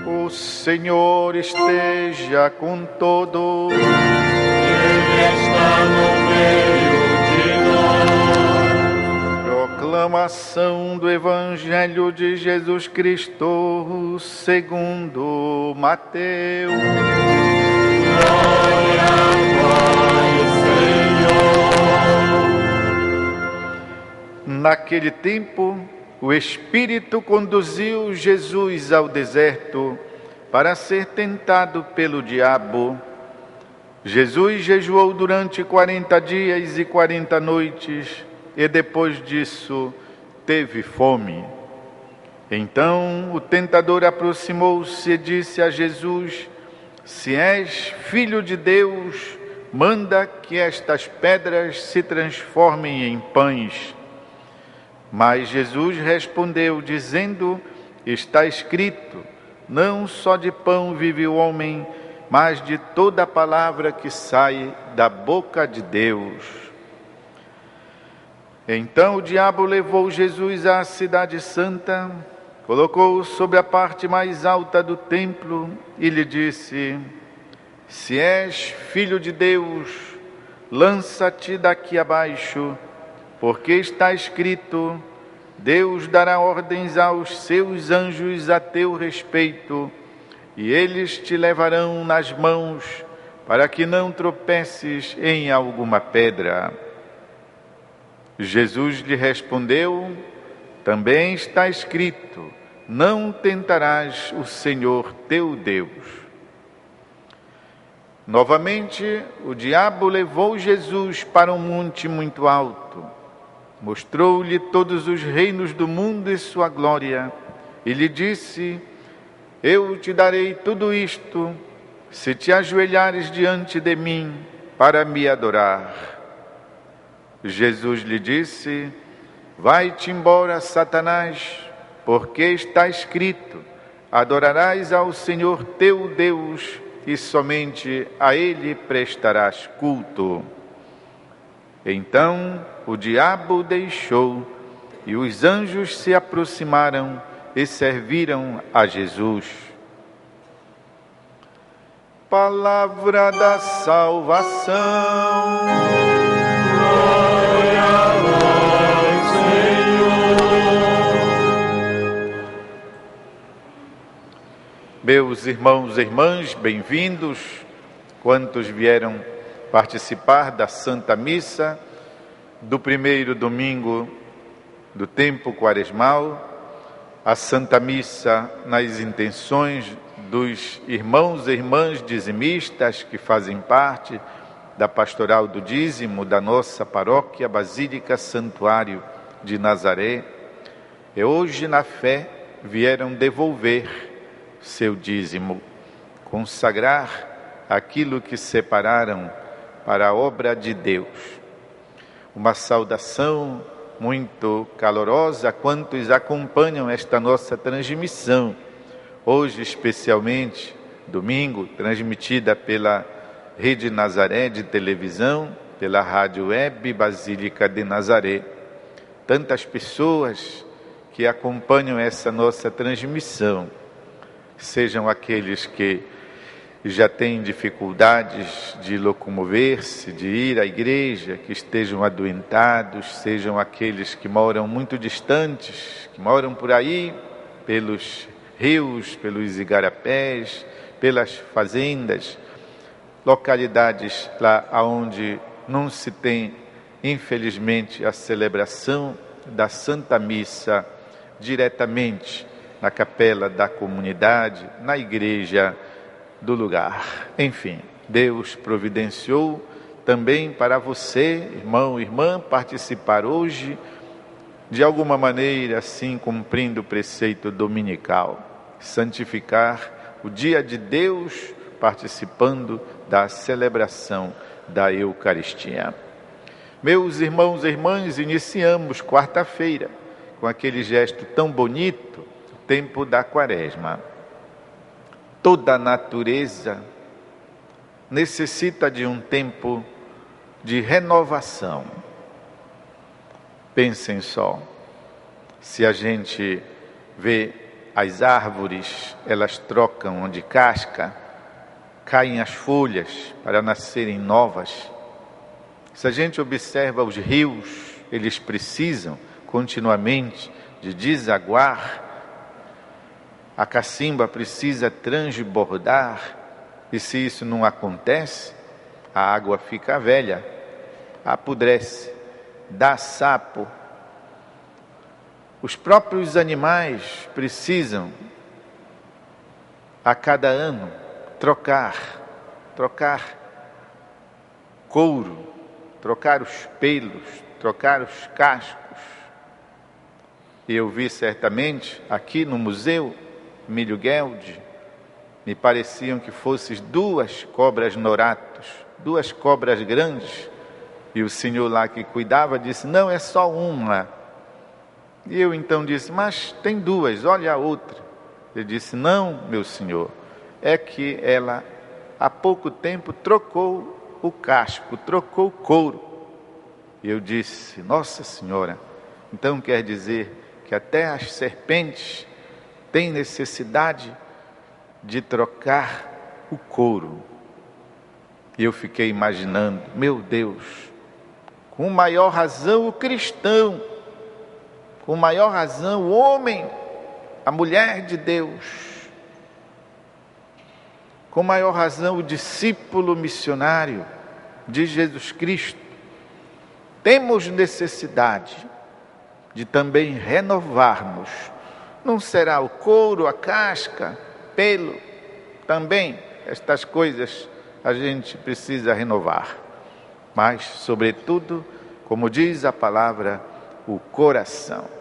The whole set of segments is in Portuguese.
O Senhor esteja com todos. Ele está no meio de nós. Proclamação do Evangelho de Jesus Cristo segundo Mateus. Glória a vós, Senhor. Naquele tempo, o Espírito conduziu Jesus ao deserto para ser tentado pelo diabo. Jesus jejuou durante 40 dias e 40 noites e depois disso teve fome. Então o tentador aproximou-se e disse a Jesus: Se és filho de Deus, manda que estas pedras se transformem em pães. Mas Jesus respondeu, dizendo: Está escrito, não só de pão vive o homem, mas de toda a palavra que sai da boca de Deus. Então o diabo levou Jesus à cidade santa, colocou-o sobre a parte mais alta do templo e lhe disse: Se és filho de Deus, lança-te daqui abaixo, porque está escrito: Deus dará ordens aos seus anjos a teu respeito, e eles te levarão nas mãos, para que não tropeces em alguma pedra. Jesus lhe respondeu: Também está escrito: Não tentarás o Senhor teu Deus. Novamente, o diabo levou Jesus para um monte muito alto, mostrou-lhe todos os reinos do mundo e sua glória, e lhe disse: Eu te darei tudo isto, se te ajoelhares diante de mim para me adorar. Jesus lhe disse: Vai-te embora, Satanás, porque está escrito: Adorarás ao Senhor teu Deus, e somente a Ele prestarás culto. Então o diabo o deixou, e os anjos se aproximaram e serviram a Jesus. Palavra da salvação. Glória a vós, Senhor. Meus irmãos e irmãs, bem-vindos, quantos vieram participar da Santa Missa do primeiro domingo do tempo quaresmal, a Santa Missa nas intenções dos irmãos e irmãs dizimistas que fazem parte da Pastoral do Dízimo da nossa paróquia Basílica Santuário de Nazaré, e hoje na fé vieram devolver seu dízimo, consagrar aquilo que separaram para a obra de Deus. Uma saudação muito calorosa a quantos acompanham esta nossa transmissão, hoje especialmente, domingo, transmitida pela Rede Nazaré de televisão, pela Rádio Web Basílica de Nazaré. Tantas pessoas que acompanham essa nossa transmissão, sejam aqueles que já têm dificuldades de locomover-se, de ir à igreja, que estejam adoentados, sejam aqueles que moram muito distantes, que moram por aí, pelos rios, pelos igarapés, pelas fazendas, localidades lá onde não se tem, infelizmente, a celebração da Santa Missa diretamente na capela da comunidade, na igreja do lugar. Enfim, Deus providenciou também para você, irmão e irmã, participar hoje, de alguma maneira, assim, cumprindo o preceito dominical, santificar o dia de Deus, participando da celebração da Eucaristia. Meus irmãos e irmãs, iniciamos quarta-feira com aquele gesto tão bonito, o tempo da Quaresma. Toda a natureza necessita de um tempo de renovação. Pensem só, se a gente vê as árvores, elas trocam de casca, caem as folhas para nascerem novas. Se a gente observa os rios, eles precisam continuamente de desaguar, a cacimba precisa transbordar, e se isso não acontece, a água fica velha, apodrece, dá sapo. Os próprios animais precisam, a cada ano, trocar couro, trocar os pelos, trocar os cascos. E eu vi certamente, aqui no museu Emílio Gueldi, me pareciam que fossem 2 cobras noratos, 2 cobras grandes, e o senhor lá que cuidava disse, não, é só uma. E eu então disse, mas tem 2, olha a outra. Ele disse, não, meu senhor, é que ela há pouco tempo trocou o casco, trocou o couro. E eu disse, nossa senhora, então quer dizer que até as serpentes têm necessidade de trocar o couro. E eu fiquei imaginando, meu Deus, com maior razão o cristão, com maior razão o homem, a mulher de Deus, com maior razão o discípulo missionário de Jesus Cristo, temos necessidade de também renovarmos. Não será o couro, a casca, pelo, também estas coisas a gente precisa renovar, mas sobretudo, como diz a palavra, o coração.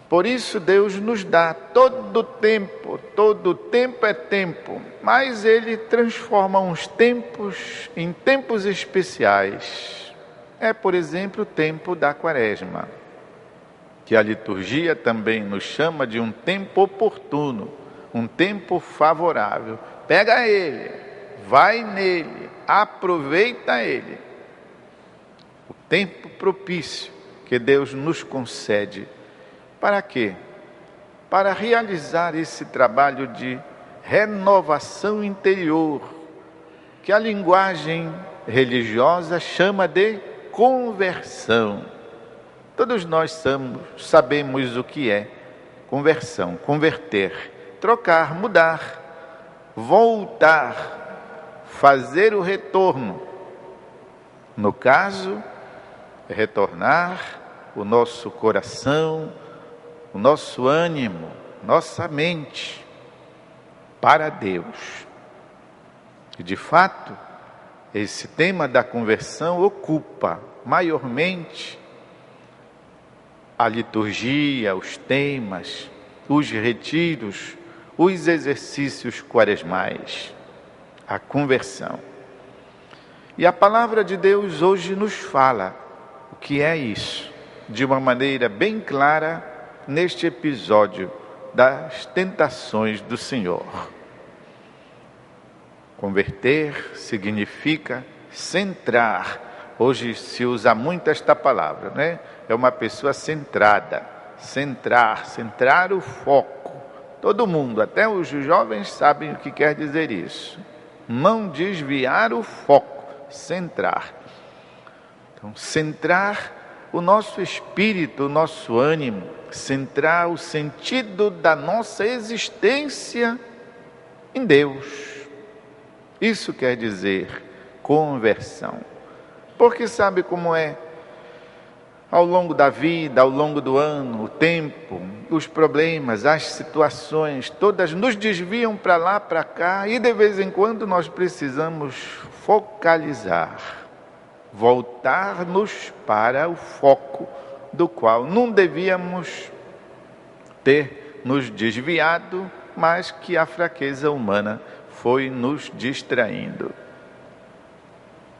Por isso Deus nos dá todo tempo é tempo, mas Ele transforma uns tempos em tempos especiais. É, por exemplo, o tempo da Quaresma, que a liturgia também nos chama de um tempo oportuno, um tempo favorável. Pega ele, vai nele, aproveita ele. O tempo propício que Deus nos concede. Para quê? Para realizar esse trabalho de renovação interior, que a linguagem religiosa chama de conversão. Todos nós sabemos o que é conversão, converter, trocar, mudar, voltar, fazer o retorno. No caso, retornar o nosso coração, o nosso ânimo, nossa mente para Deus. E de fato, esse tema da conversão ocupa maiormente a liturgia, os temas, os retiros, os exercícios quaresmais, a conversão. E a palavra de Deus hoje nos fala o que é isso, de uma maneira bem clara, neste episódio das tentações do Senhor. Converter significa centrar. Hoje se usa muito esta palavra, né? É uma pessoa centrada, centrar o foco. Todo mundo, até os jovens sabem o que quer dizer isso. Não desviar o foco, centrar. Então, centrar o nosso espírito, o nosso ânimo, centrar o sentido da nossa existência em Deus. Isso quer dizer conversão. Porque sabe como é? Ao longo da vida, ao longo do ano, o tempo, os problemas, as situações, todas nos desviam para lá, para cá, e de vez em quando nós precisamos focalizar, voltar-nos para o foco do qual não devíamos ter nos desviado, mas que a fraqueza humana foi nos distraindo.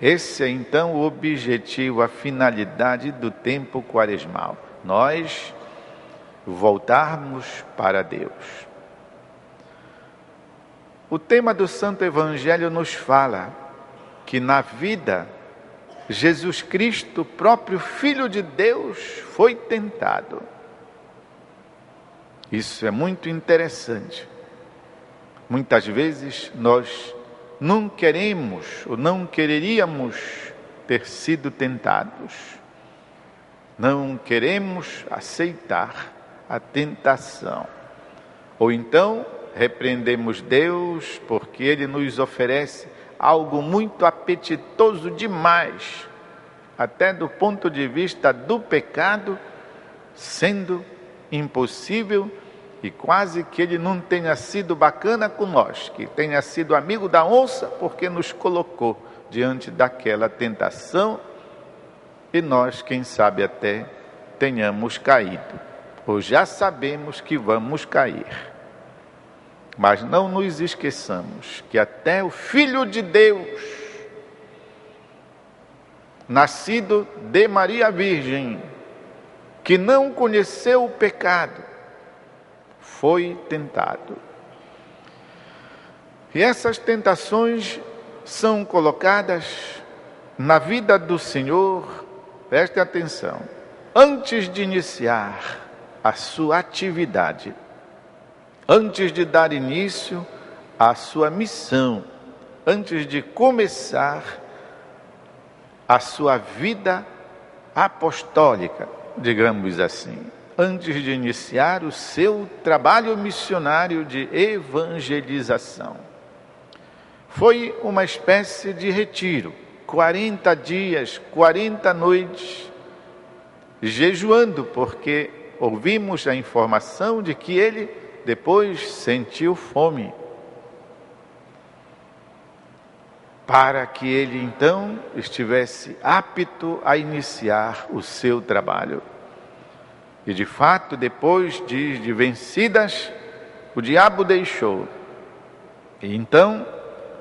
Esse é então o objetivo, a finalidade do tempo quaresmal. Nós voltarmos para Deus. O tema do Santo Evangelho nos fala que na vida Jesus Cristo, próprio Filho de Deus, foi tentado. Isso é muito interessante. Muitas vezes nós não queremos ou não quereríamos ter sido tentados. Não queremos aceitar a tentação. Ou então repreendemos Deus porque Ele nos oferece algo muito apetitoso demais, até do ponto de vista do pecado, sendo impossível e quase que Ele não tenha sido bacana com nós, que tenha sido amigo da onça porque nos colocou diante daquela tentação e nós, quem sabe, até tenhamos caído, ou já sabemos que vamos cair. Mas não nos esqueçamos que até o Filho de Deus, nascido de Maria Virgem, que não conheceu o pecado, foi tentado. E essas tentações são colocadas na vida do Senhor, preste atenção, antes de iniciar a sua atividade, antes de dar início à sua missão, antes de começar a sua vida apostólica, digamos assim, antes de iniciar o seu trabalho missionário de evangelização. Foi uma espécie de retiro, 40 dias, 40 noites, jejuando, porque ouvimos a informação de que ele depois sentiu fome, para que ele então estivesse apto a iniciar o seu trabalho. E de fato, depois de vencidas, o diabo deixou. E então,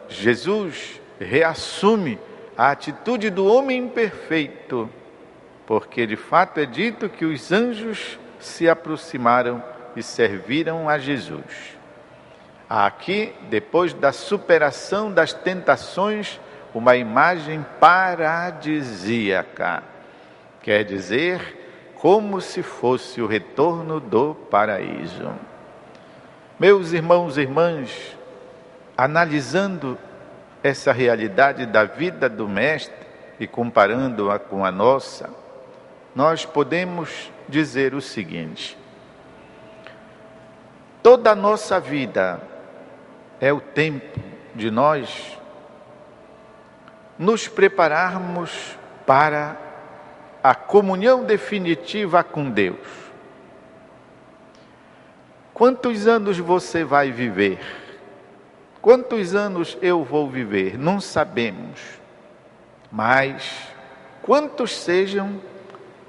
Jesus reassume a atitude do homem perfeito, porque de fato é dito que os anjos se aproximaram e serviram a Jesus. Aqui, depois da superação das tentações, uma imagem paradisíaca, quer dizer, como se fosse o retorno do paraíso. Meus irmãos e irmãs, analisando essa realidade da vida do Mestre e comparando-a com a nossa, nós podemos dizer o seguinte: toda a nossa vida é o tempo de nós nos prepararmos para a comunhão definitiva com Deus. Quantos anos você vai viver? Quantos anos eu vou viver? Não sabemos. Mas, quantos sejam,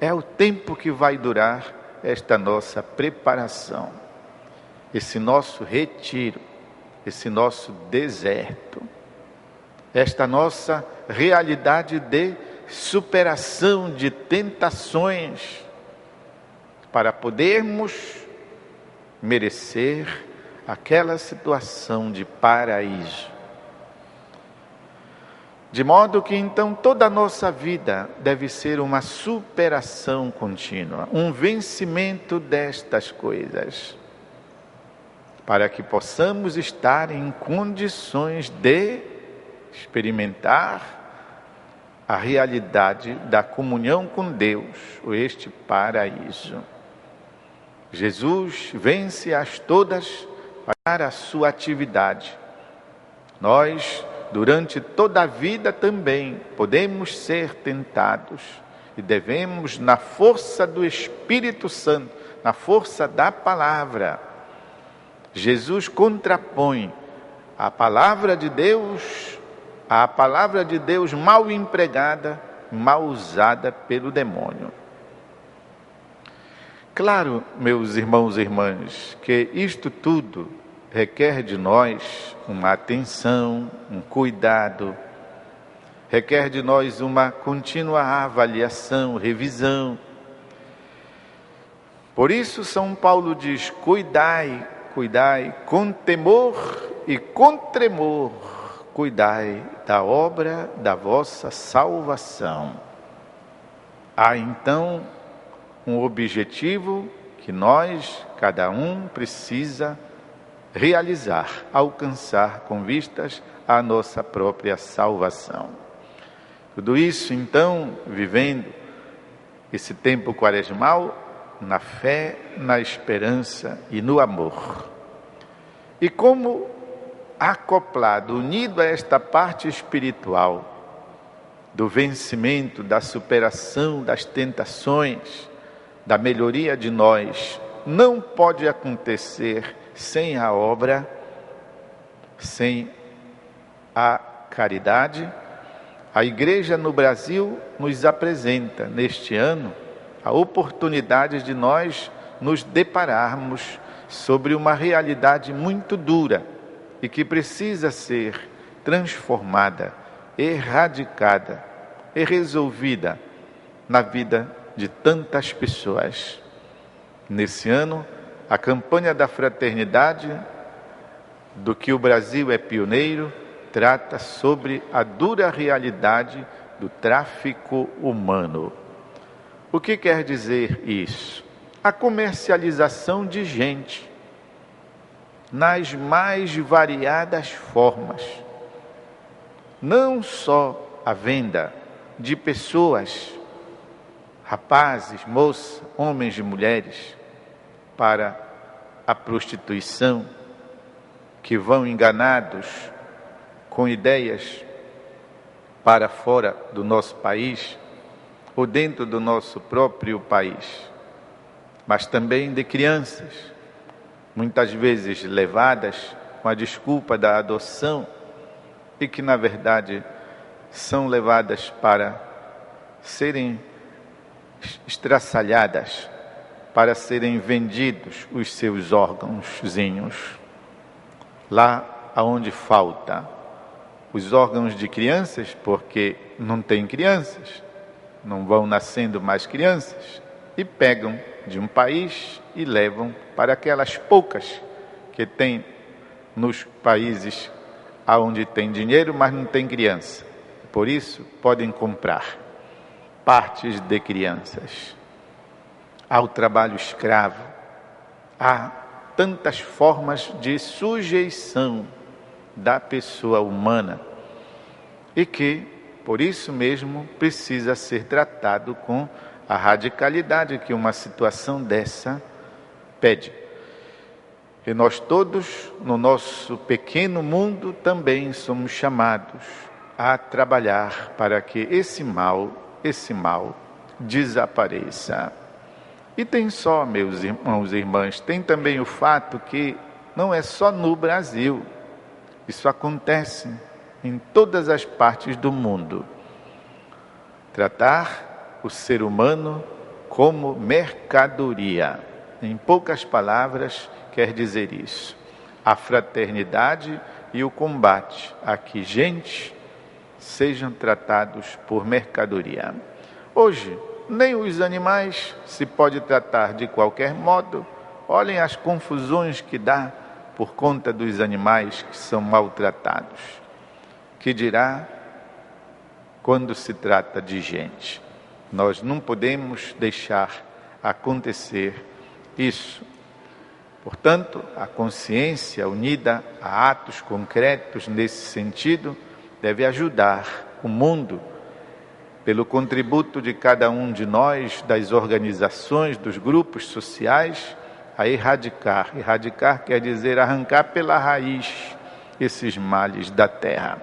é o tempo que vai durar esta nossa preparação, esse nosso retiro, esse nosso deserto, esta nossa realidade de superação de tentações, para podermos merecer aquela situação de paraíso. De modo que então toda a nossa vida deve ser uma superação contínua, um vencimento destas coisas, para que possamos estar em condições de experimentar a realidade da comunhão com Deus, este paraíso. Jesus vence-as todas para a sua atividade. Nós, durante toda a vida também, podemos ser tentados e devemos, na força do Espírito Santo, na força da palavra, Jesus contrapõe a palavra de Deus mal empregada, mal usada pelo demônio. Claro, meus irmãos e irmãs, que isto tudo requer de nós uma atenção, um cuidado, requer de nós uma contínua avaliação, revisão. Por isso São Paulo diz: cuidai, cuidai com temor e com tremor, cuidai da obra da vossa salvação. Há então um objetivo que nós, cada um, precisa realizar, alcançar com vistas à nossa própria salvação. Tudo isso, então, vivendo esse tempo quaresmal na fé, na esperança e no amor. E como acoplado, unido a esta parte espiritual do vencimento, da superação das tentações, da melhoria de nós, não pode acontecer sem a obra, sem a caridade. A Igreja no Brasil nos apresenta neste ano a oportunidade de nós nos depararmos sobre uma realidade muito dura e que precisa ser transformada, erradicada e resolvida na vida de tantas pessoas. Nesse ano, a campanha da fraternidade, do que o Brasil é pioneiro, trata sobre a dura realidade do tráfico humano. O que quer dizer isso? A comercialização de gente, nas mais variadas formas. Não só a venda de pessoas, rapazes, moças, homens e mulheres, para a prostituição, que vão enganados com ideias para fora do nosso país ou dentro do nosso próprio país, mas também de crianças, muitas vezes levadas com a desculpa da adoção e que na verdade são levadas para serem estraçalhadas, para serem vendidos os seus órgãozinhos. Lá aonde falta os órgãos de crianças, porque não tem crianças, não vão nascendo mais crianças, e pegam de um país e levam para aquelas poucas que tem nos países aonde tem dinheiro, mas não tem criança. Por isso, podem comprar partes de crianças. Há o trabalho escravo, há tantas formas de sujeição da pessoa humana e que, por isso mesmo, precisa ser tratado com a radicalidade que uma situação dessa pede. E nós todos, no nosso pequeno mundo, também somos chamados a trabalhar para que esse mal desapareça. E tem só, meus irmãos e irmãs, tem também o fato que não é só no Brasil. Isso acontece em todas as partes do mundo. Tratar o ser humano como mercadoria. Em poucas palavras, quer dizer isso. A fraternidade e o combate a que gente sejam tratados por mercadoria. Hoje, nem os animais se pode tratar de qualquer modo. Olhem as confusões que dá por conta dos animais que são maltratados. Que dirá quando se trata de gente? Nós não podemos deixar acontecer isso. Portanto, a consciência unida a atos concretos nesse sentido deve ajudar o mundo, pelo contributo de cada um de nós, das organizações, dos grupos sociais, a erradicar. Erradicar quer dizer arrancar pela raiz esses males da terra.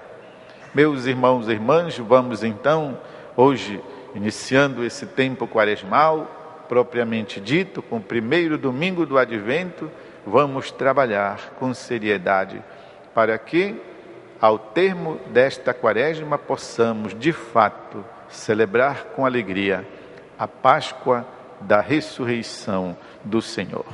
Meus irmãos e irmãs, vamos então, hoje, iniciando esse tempo quaresmal, propriamente dito, com o primeiro domingo do Advento, vamos trabalhar com seriedade para que, ao termo desta quaresma, possamos, de fato, celebrar com alegria a Páscoa da ressurreição do Senhor.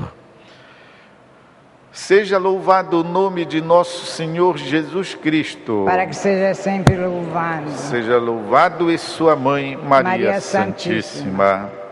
Seja louvado o nome de nosso Senhor Jesus Cristo. Para que seja sempre louvado. Seja louvado e sua mãe, Maria Santíssima.